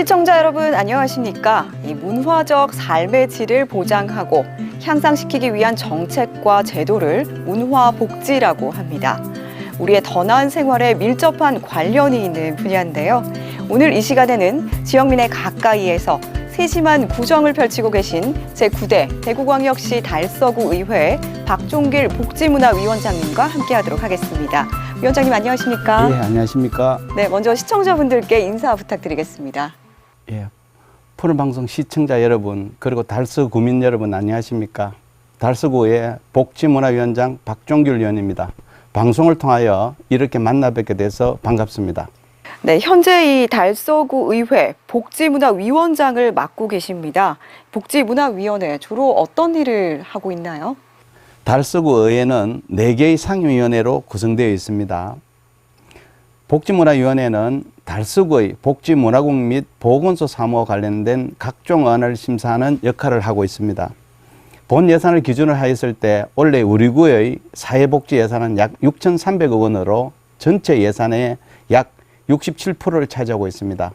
시청자 여러분 안녕하십니까? 이 문화적 삶의 질을 보장하고 향상시키기 위한 정책과 제도를 문화복지라고 합니다. 우리의 더 나은 생활에 밀접한 관련이 있는 분야인데요. 오늘 이 시간에는 지역민의 가까이에서 세심한 구정을 펼치고 계신 제9대 대구광역시 달서구 의회 박종길 복지문화위원장님과 함께하도록 하겠습니다. 위원장님 안녕하십니까? 예, 안녕하십니까? 네, 먼저 시청자분들께 인사 부탁드리겠습니다. 예, 푸른방송 시청자 여러분, 그리고 달서구 구민 여러분 안녕하십니까? 달서구의 복지문화위원장 박종길 위원입니다. 방송을 통하여 이렇게 만나 뵙게 돼서 반갑습니다. 네, 현재 이 달서구 의회 복지문화위원장을 맡고 계십니다. 복지문화위원회 주로 어떤 일을 하고 있나요? 달서구 의회는 4개의 상임위원회로 구성되어 있습니다. 복지문화위원회는 달서구의 복지문화국 및 보건소 사무와 관련된 각종 안을 심사하는 역할을 하고 있습니다. 본 예산을 기준으로 하였을 때 올해 우리 구의 사회복지 예산은 약 6,300억 원으로 전체 예산의 약 67%를 차지하고 있습니다.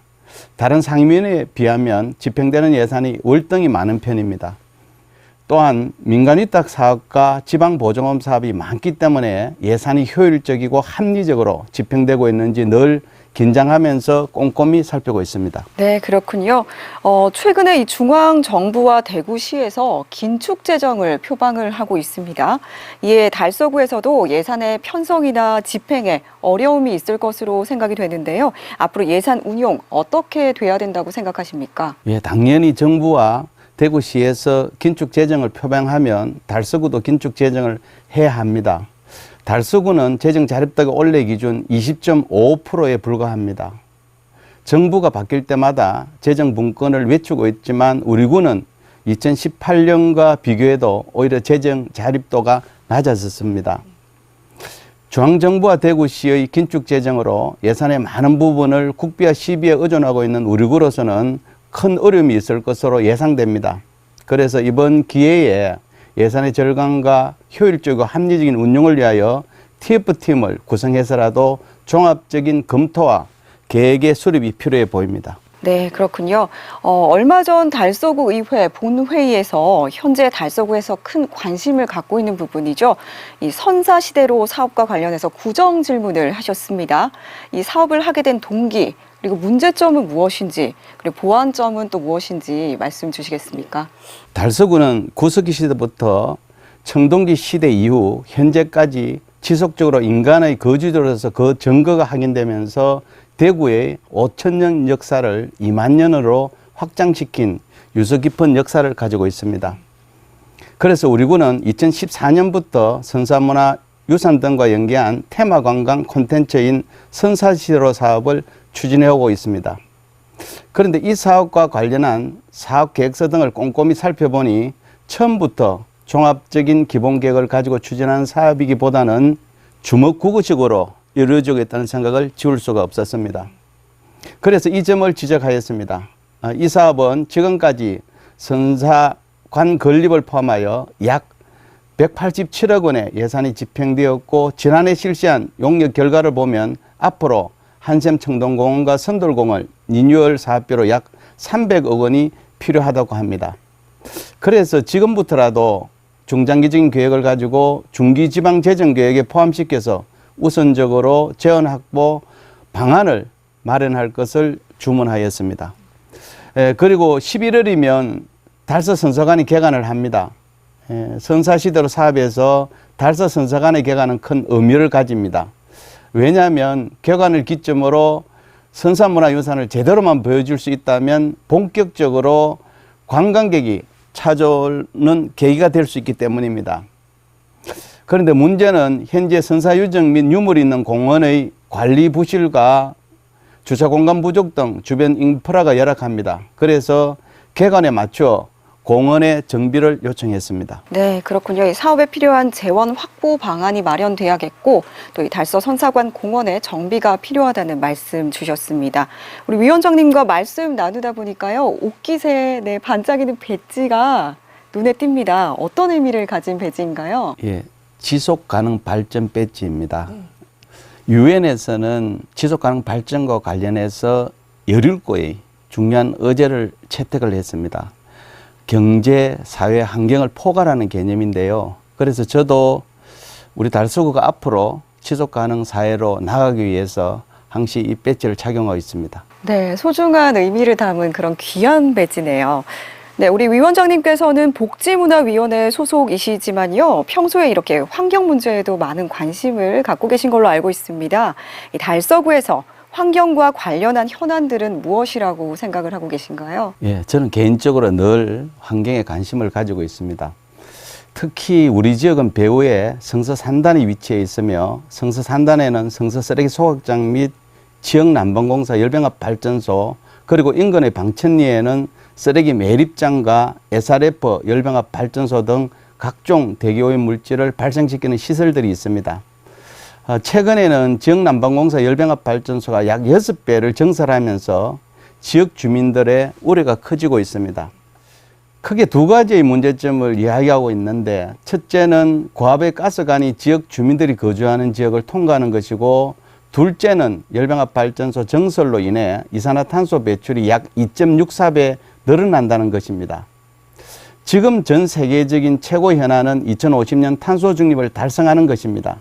다른 상임위원회에 비하면 집행되는 예산이 월등히 많은 편입니다. 또한 민간위탁 사업과 지방보조금 사업이 많기 때문에 예산이 효율적이고 합리적으로 집행되고 있는지 늘 긴장하면서 꼼꼼히 살피고 있습니다. 네, 그렇군요. 최근에 이 중앙정부와 대구시에서 긴축 재정을 표방을 하고 있습니다. 이에 달서구에서도 예산의 편성이나 집행에 어려움이 있을 것으로 생각이 되는데요. 앞으로 예산 운용 어떻게 돼야 된다고 생각하십니까? 예, 당연히 정부와 대구시에서 긴축 재정을 표방하면 달서구도 긴축 재정을 해야 합니다. 달서구는 재정 자립도가 올해 기준 20.5%에 불과합니다. 정부가 바뀔 때마다 재정 분권을 외치고 있지만 우리 구는 2018년과 비교해도 오히려 재정 자립도가 낮아졌습니다. 중앙정부와 대구시의 긴축 재정으로 예산의 많은 부분을 국비와 시비에 의존하고 있는 우리 구로서는 큰 어려움이 있을 것으로 예상됩니다. 그래서 이번 기회에 예산의 절감과 효율적이고 합리적인 운용을 위하여 TF팀을 구성해서라도 종합적인 검토와 계획의 수립이 필요해 보입니다. 네, 그렇군요. 얼마 전 달서구 의회 본회의에서 현재 달서구에서 큰 관심을 갖고 있는 부분이죠. 이 선사시대로 사업과 관련해서 구정 질문을 하셨습니다. 이 사업을 하게 된 동기, 그리고 문제점은 무엇인지, 그리고 보완점은 또 무엇인지 말씀 주시겠습니까? 달서구는 구석기 시대부터 청동기 시대 이후 현재까지 지속적으로 인간의 거주지로서 그 증거가 확인되면서 대구의 5,000년 역사를 2만 년으로 확장시킨 유서 깊은 역사를 가지고 있습니다. 그래서 우리 구는 2014년부터 선사문화 유산 등과 연계한 테마관광 콘텐츠인 선사시대로 사업을 추진해오고 있습니다. 그런데 이 사업과 관련한 사업계획서 등을 꼼꼼히 살펴보니 처음부터 종합적인 기본계획을 가지고 추진한 사업이기보다는 주먹구구식으로 이루어지고 있다는 생각을 지울 수가 없었습니다. 그래서 이 점을 지적하였습니다. 이 사업은 지금까지 선사관 건립을 포함하여 약 187억 원의 예산이 집행되었고 지난해 실시한 용역 결과를 보면 앞으로 한샘 청동공원과 선돌공원 리뉴얼 사업비로 약 300억 원이 필요하다고 합니다. 그래서 지금부터라도 중장기적인 계획을 가지고 중기지방재정계획에 포함시켜서 우선적으로 재원 확보 방안을 마련할 것을 주문하였습니다. 그리고 11월이면 달서선사관이 개관을 합니다. 선사시대로 사업에서 달서선사관의 개관은 큰 의미를 가집니다. 왜냐하면 개관을 기점으로 선사문화유산을 제대로만 보여줄 수 있다면 본격적으로 관광객이 찾아오는 계기가 될 수 있기 때문입니다. 그런데 문제는 현재 선사유적 및 유물이 있는 공원의 관리 부실과 주차공간 부족 등 주변 인프라가 열악합니다. 그래서 개관에 맞춰 공원의 정비를 요청했습니다. 네, 그렇군요. 이 사업에 필요한 재원 확보 방안이 마련돼야겠고 또 이 달서 선사관 공원의 정비가 필요하다는 말씀 주셨습니다. 우리 위원장님과 말씀 나누다 보니까요. 옷깃에 반짝이는 배지가 눈에 띕니다. 어떤 의미를 가진 배지인가요? 예, 지속가능 발전 배지입니다. 유엔에서는 지속가능 발전과 관련해서 17개의 중요한 어제를 채택을 했습니다. 경제, 사회, 환경을 포괄하는 개념인데요. 그래서 저도 우리 달서구가 앞으로 지속가능 사회로 나가기 위해서 항시 이 배지를 착용하고 있습니다. 네, 소중한 의미를 담은 그런 귀한 배지네요. 네, 우리 위원장님께서는 복지문화위원회 소속이시지만요, 평소에 이렇게 환경 문제에도 많은 관심을 갖고 계신 걸로 알고 있습니다. 이 달서구에서 환경과 관련한 현안들은 무엇이라고 생각을 하고 계신가요? 예, 저는 개인적으로 늘 환경에 관심을 가지고 있습니다. 특히 우리 지역은 배후에 성서산단이 위치해 있으며 성서산단에는 성서 쓰레기 소각장 및 지역 난방공사 열병합 발전소 그리고 인근의 방천리에는 쓰레기 매립장과 SRF 열병합 발전소 등 각종 대기오염 물질을 발생시키는 시설들이 있습니다. 최근에는 지역 난방공사 열병합 발전소가 약 6배를 증설하면서 지역 주민들의 우려가 커지고 있습니다. 크게 두 가지의 문제점을 이야기하고 있는데, 첫째는 고압의 가스관이 지역 주민들이 거주하는 지역을 통과하는 것이고, 둘째는 열병합 발전소 증설로 인해 이산화탄소 배출이 약 2.64배 늘어난다는 것입니다. 지금 전 세계적인 최고 현안은 2050년 탄소 중립을 달성하는 것입니다.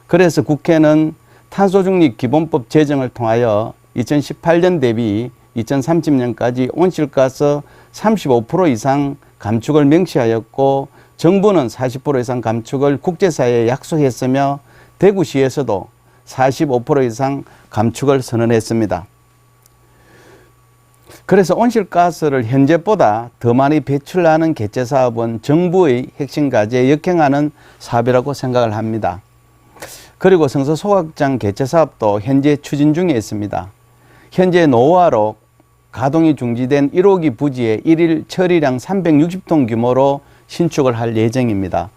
그래서 국회는 탄소 중립 기본법 제정을 통하여 2018년 대비 2030년까지 온실가스 35% 이상 감축을 명시하였고, 정부는 40% 이상 감축을 국제사회에 약속했으며 대구시에서도 45% 이상 감축을 선언했습니다. 그래서 온실가스를 현재보다 더 많이 배출하는 개체 사업은 정부의 핵심 과제에 역행하는 사업이라고 생각을 합니다. 그리고 성서 소각장 개체 사업도 현재 추진 중에 있습니다. 현재 노후화로 가동이 중지된 1호기 부지에 일일 처리량 360톤 규모로 신축을 할 예정입니다.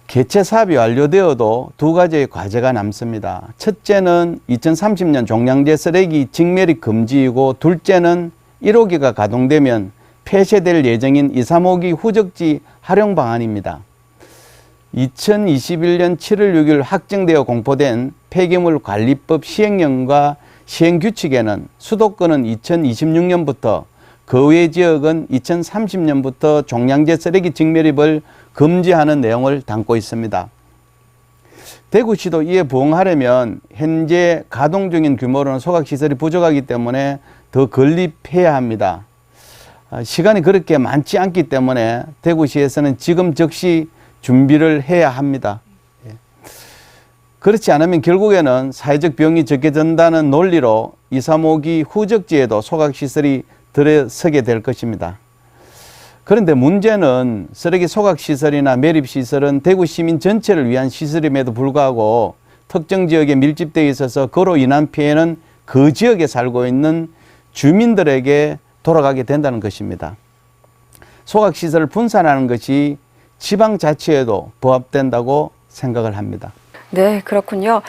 개체 사업이 완료되어도 두 가지의 과제가 남습니다. 첫째는 2030년 종량제 쓰레기 직매립 금지이고, 둘째는 1호기가 가동되면 폐쇄될 예정인 2, 3호기 후적지 활용 방안입니다. 2021년 7월 6일 확정되어 공포된 폐기물 관리법 시행령과 시행규칙에는 수도권은 2026년부터, 그 외 지역은 2030년부터 종량제 쓰레기 직매립을 금지하는 내용을 담고 있습니다. 대구시도 이에 부응하려면 현재 가동 중인 규모로는 소각시설이 부족하기 때문에 더 건립해야 합니다. 시간이 그렇게 많지 않기 때문에 대구시에서는 지금 즉시 준비를 해야 합니다. 그렇지 않으면 결국에는 사회적 비용이 적게 든다는 논리로 2, 3호기 후적지에도 소각시설이 들어서게 될 것입니다. 그런데 문제는 쓰레기 소각시설이나 매립시설은 대구 시민 전체를 위한 시설임에도 불구하고 특정 지역에 밀집되어 있어서 그로 인한 피해는 그 지역에 살고 있는 주민들에게 돌아가게 된다는 것입니다. 소각시설을 분산하는 것이 지방자치에도 부합된다고 생각을 합니다. 네, 그렇군요.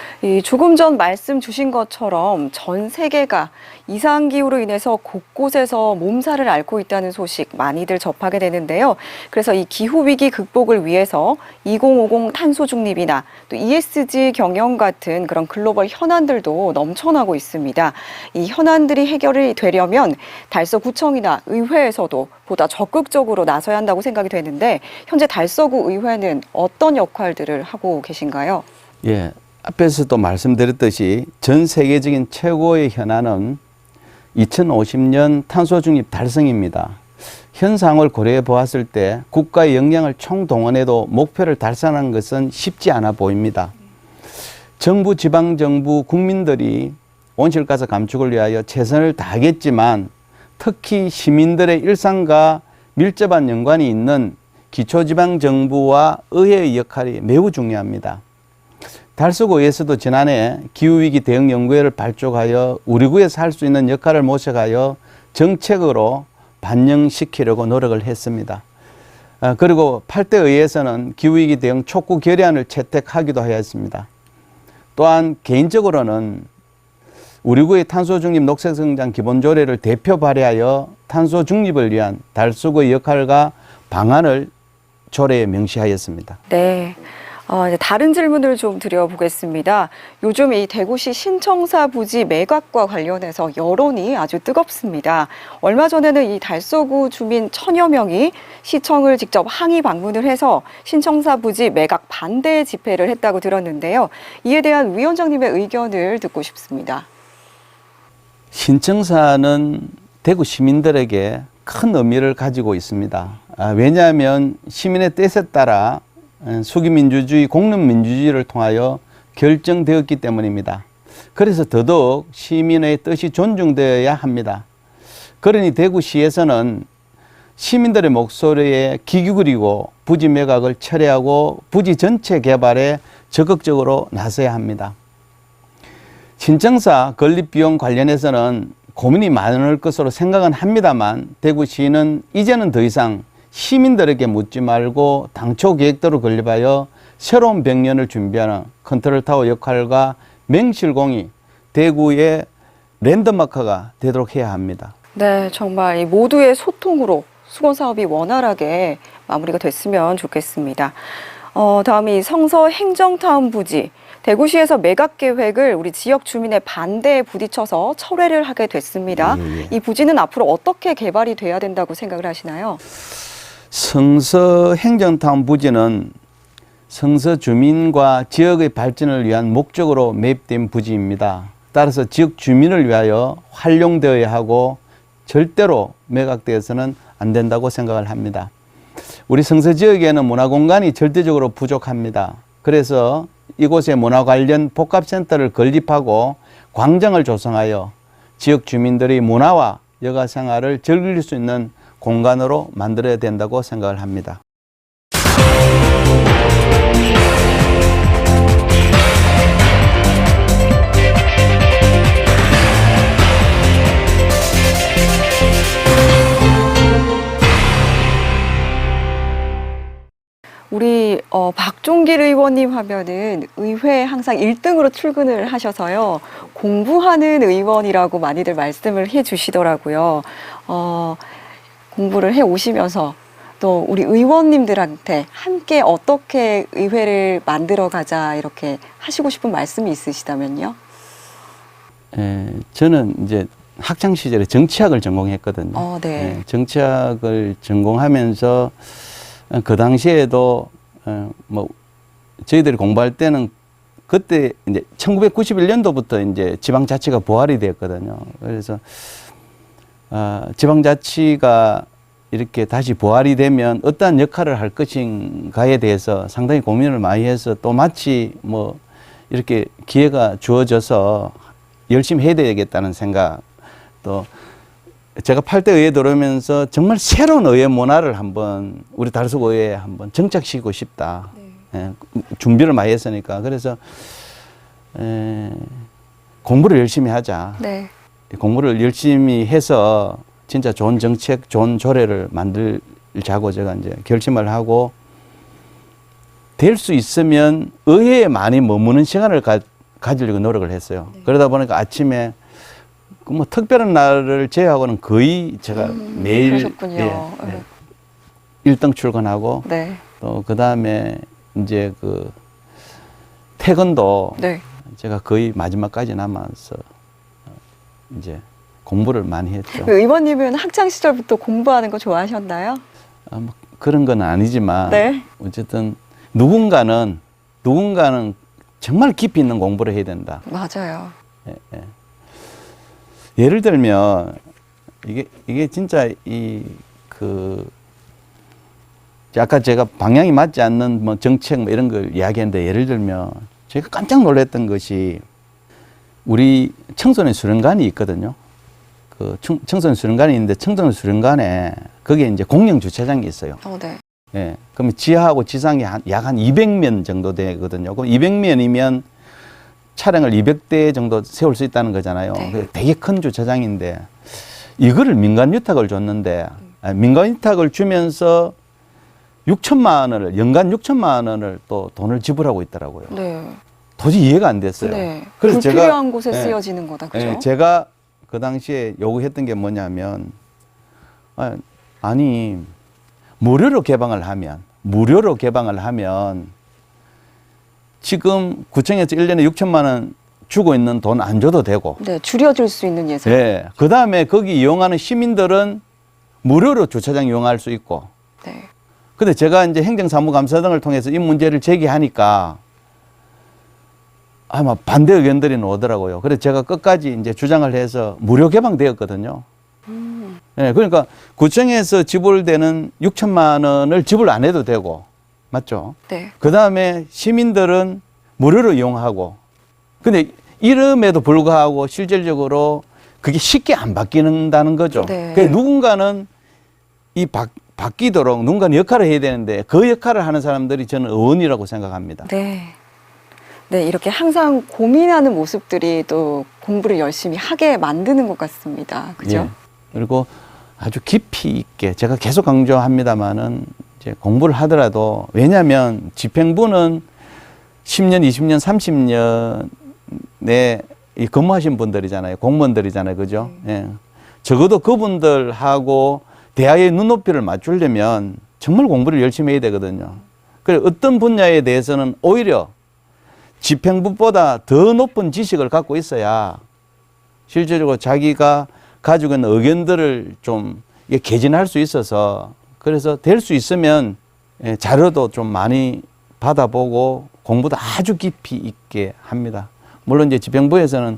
조금 전 말씀 주신 것처럼 전 세계가 이상기후로 인해서 곳곳에서 몸살을 앓고 있다는 소식 많이들 접하게 되는데요. 그래서 이 기후위기 극복을 위해서 2050 탄소 중립이나 또 ESG 경영 같은 그런 글로벌 현안들도 넘쳐나고 있습니다. 이 현안들이 해결이 되려면 달서구청이나 의회에서도 보다 적극적으로 나서야 한다고 생각이 되는데, 현재 달서구 의회는 어떤 역할들을 하고 계신가요? 예, 앞에서도 말씀드렸듯이 전 세계적인 최고의 현안은 2050년 탄소 중립 달성입니다. 현상을 고려해 보았을 때 국가의 역량을 총동원해도 목표를 달성하는 것은 쉽지 않아 보입니다. 정부, 지방정부, 국민들이 온실가스 감축을 위하여 최선을 다하겠지만, 특히 시민들의 일상과 밀접한 연관이 있는 기초지방정부와 의회의 역할이 매우 중요합니다. 달서구에서도 지난해 기후위기 대응연구회를 발족하여 우리 구에서 할 수 있는 역할을 모색하여 정책으로 반영시키려고 노력을 했습니다. 그리고 8대 의회에서는 기후위기 대응 촉구 결의안을 채택하기도 하였습니다. 또한 개인적으로는 우리 구의 탄소 중립 녹색성장 기본조례를 대표 발의하여 탄소 중립을 위한 달서구의 역할과 방안을 조례에 명시하였습니다. 네. 이제 다른 질문을 좀 드려보겠습니다. 요즘 이 대구시 신청사 부지 매각과 관련해서 여론이 아주 뜨겁습니다. 얼마 전에는 이 달서구 주민 1000여 명이 시청을 직접 항의 방문을 해서 신청사 부지 매각 반대 집회를 했다고 들었는데요. 이에 대한 위원장님의 의견을 듣고 싶습니다. 신청사는 대구 시민들에게 큰 의미를 가지고 있습니다. 왜냐하면 시민의 뜻에 따라 수기민주주의, 공론민주주의를 통하여 결정되었기 때문입니다. 그래서 더더욱 시민의 뜻이 존중되어야 합니다. 그러니 대구시에서는 시민들의 목소리에 귀 기울이고 부지 매각을 철회하고 부지 전체 개발에 적극적으로 나서야 합니다. 신청사 건립 비용 관련해서는 고민이 많을 것으로 생각은 합니다만 대구시는 이제는 더 이상 시민들에게 묻지 말고 당초 계획대로 건립하여 새로운 100년을 준비하는 컨트롤타워 역할과 맹실공이 대구의 랜드마크가 되도록 해야 합니다. 네, 정말 이 모두의 소통으로 수건 사업이 원활하게 마무리가 됐으면 좋겠습니다. 다음이 성서 행정타운 부지. 대구시에서 매각 계획을 우리 지역 주민의 반대에 부딪혀서 철회를 하게 됐습니다. 이 부지는 앞으로 어떻게 개발이 돼야 된다고 생각을 하시나요? 성서 행정타운 부지는 성서 주민과 지역의 발전을 위한 목적으로 매입된 부지입니다. 따라서 지역 주민을 위하여 활용되어야 하고 절대로 매각되어서는 안 된다고 생각을 합니다. 우리 성서 지역에는 문화공간이 절대적으로 부족합니다. 그래서 이곳에 문화 관련 복합센터를 건립하고 광장을 조성하여 지역 주민들이 문화와 여가 생활을 즐길 수 있는 공간으로 만들어야 된다고 생각을 합니다. 우리 박종길 의원님 하면은 의회 항상 1등으로 출근을 하셔서요. 공부하는 의원이라고 많이들 말씀을 해 주시더라고요. 공부를 해 오시면서 또 우리 의원님들한테 함께 어떻게 의회를 만들어 가자 이렇게 하시고 싶은 말씀이 있으시다면요? 저는 이제 학창 시절에 정치학을 전공했거든요. 네. 정치학을 전공하면서 그 당시에도 뭐 저희들이 공부할 때는 그때 이제 1991년도부터 이제 지방자치가 부활이 되었거든요. 그래서 지방자치가 이렇게 다시 부활이 되면 어떠한 역할을 할 것인가에 대해서 상당히 고민을 많이 해서 또 마치 뭐 이렇게 기회가 주어져서 열심히 해야 되겠다는 생각, 또 제가 8대 의회 들어오면서 정말 새로운 의회 문화를 한번 우리 달서구 의회에 한번 정착시키고 싶다. 준비를 많이 했으니까. 그래서 공부를 열심히 하자. 네. 공부를 열심히 해서 진짜 좋은 정책, 좋은 조례를 만들자고 제가 이제 결심을 하고 될 수 있으면 의회에 많이 머무는 시간을 가지려고 노력을 했어요. 그러다 보니까 아침에 뭐 특별한 날을 제외하고는 거의 제가 매일 그러셨군요. 1등 출근하고 네. 또 그다음에 이제 그 퇴근도 네. 제가 거의 마지막까지 남아서 이제 공부를 많이 했죠. 의원님은 학창 시절부터 공부하는 거 좋아하셨나요? 뭐 그런 건 아니지만 네. 어쨌든 누군가는 정말 깊이 있는 공부를 해야 된다. 맞아요. 예를 들면 이게 진짜 아까 제가 방향이 맞지 않는 뭐 정책 뭐 이런 걸 이야기했는데 예를 들면 제가 깜짝 놀랐던 것이 우리 청소년 수련관이 있거든요. 그 청소년 수련관이 있는데 청소년 수련관에 거기에 이제 공영 주차장이 있어요. 네. 예. 그러면 지하하고 지상이 약 한 200면 정도 되거든요. 그럼 200면이면 차량을 200대 정도 세울 수 있다는 거잖아요. 네. 되게 큰 주차장인데 이거를 민간 위탁을 줬는데 민간 위탁을 주면서 6천만 원을 연간 6천만 원을 또 돈을 지불하고 있더라고요. 네. 도저히 이해가 안 됐어요. 네. 그래서 불필요한 곳에 쓰여지는 거다, 그죠? 제가 그 당시에 요구했던 게 뭐냐면 아니 무료로 개방을 하면 지금 구청에서 1년에 6천만 원 주고 있는 돈 안 줘도 되고. 네, 줄여줄 수 있는 예산. 예. 그 다음에 거기 이용하는 시민들은 무료로 주차장 이용할 수 있고. 네. 근데 제가 이제 행정사무감사 등을 통해서 이 문제를 제기하니까 아마 반대 의견들이 나오더라고요. 그래서 제가 끝까지 이제 주장을 해서 무료 개방되었거든요. 예, 그러니까 구청에서 지불되는 6천만 원을 지불 안 해도 되고, 맞죠? 네. 그 다음에 시민들은 무료로 이용하고, 근데 이름에도 불구하고 실질적으로 그게 쉽게 안 바뀌는다는 거죠. 네. 그러니까 누군가는 바뀌도록 누군가는 역할을 해야 되는데 그 역할을 하는 사람들이 저는 의원이라고 생각합니다. 네. 네, 이렇게 항상 고민하는 모습들이 또 공부를 열심히 하게 만드는 것 같습니다. 그죠? 예. 그리고 아주 깊이 있게 제가 계속 강조합니다만은 이제 공부를 하더라도 왜냐하면 집행부는 10년, 20년, 30년에 근무하신 분들이잖아요. 공무원들이잖아요. 그죠? 예. 적어도 그분들하고 대화의 눈높이를 맞추려면 정말 공부를 열심히 해야 되거든요. 그래 어떤 분야에 대해서는 오히려 집행부보다 더 높은 지식을 갖고 있어야 실질적으로 자기가 가지고 있는 의견들을 좀 개진할 수 있어서 그래서 될 수 있으면 자료도 좀 많이 받아보고 공부도 아주 깊이 있게 합니다. 물론 이제 집행부에서는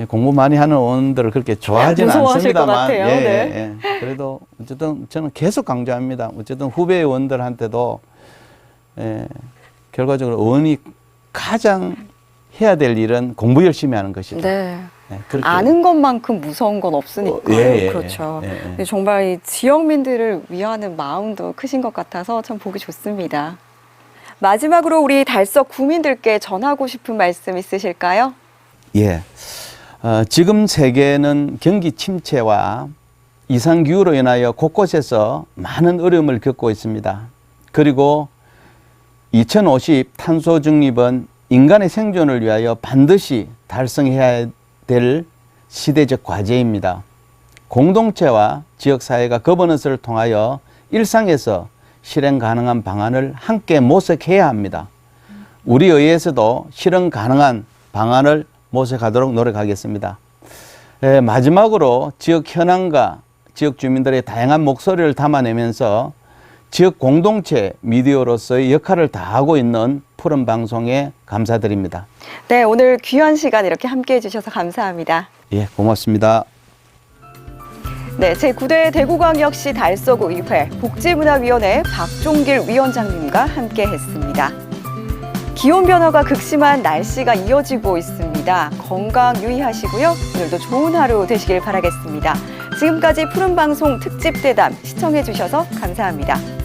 공부 많이 하는 의원들을 그렇게 좋아하지는 무서워하실 것 않습니다만 같아요. 네. 그래도 어쨌든 저는 계속 강조합니다. 어쨌든 후배 의원들한테도 결과적으로 의원이 가장 해야 될 일은 공부 열심히 하는 것이다. 네. 그렇게. 아는 것만큼 무서운 건 없으니까요. 그렇죠. 예. 근데 정말 이 지역민들을 위하는 마음도 크신 것 같아서 참 보기 좋습니다. 마지막으로 우리 달석 구민들께 전하고 싶은 말씀 있으실까요? 예. 지금 세계는 경기 침체와 이상기후로 인하여 곳곳에서 많은 어려움을 겪고 있습니다. 그리고 2050 탄소 중립은 인간의 생존을 위하여 반드시 달성해야 될 시대적 과제입니다. 공동체와 지역사회가 거버넌스를 통하여 일상에서 실행 가능한 방안을 함께 모색해야 합니다. 우리 의회에서도 실행 가능한 방안을 모색하도록 노력하겠습니다. 마지막으로 지역 현안과 지역 주민들의 다양한 목소리를 담아내면서 지역 공동체 미디어로서의 역할을 다하고 있는 푸른 방송에 감사드립니다. 네, 오늘 귀한 시간 이렇게 함께해 주셔서 감사합니다. 예, 고맙습니다. 네, 제9대 대구광역시 달서구 의회 복지문화위원회 박종길 위원장님과 함께했습니다. 기온 변화가 극심한 날씨가 이어지고 있습니다. 건강 유의하시고요. 오늘도 좋은 하루 되시길 바라겠습니다. 지금까지 푸른 방송 특집 대담 시청해 주셔서 감사합니다.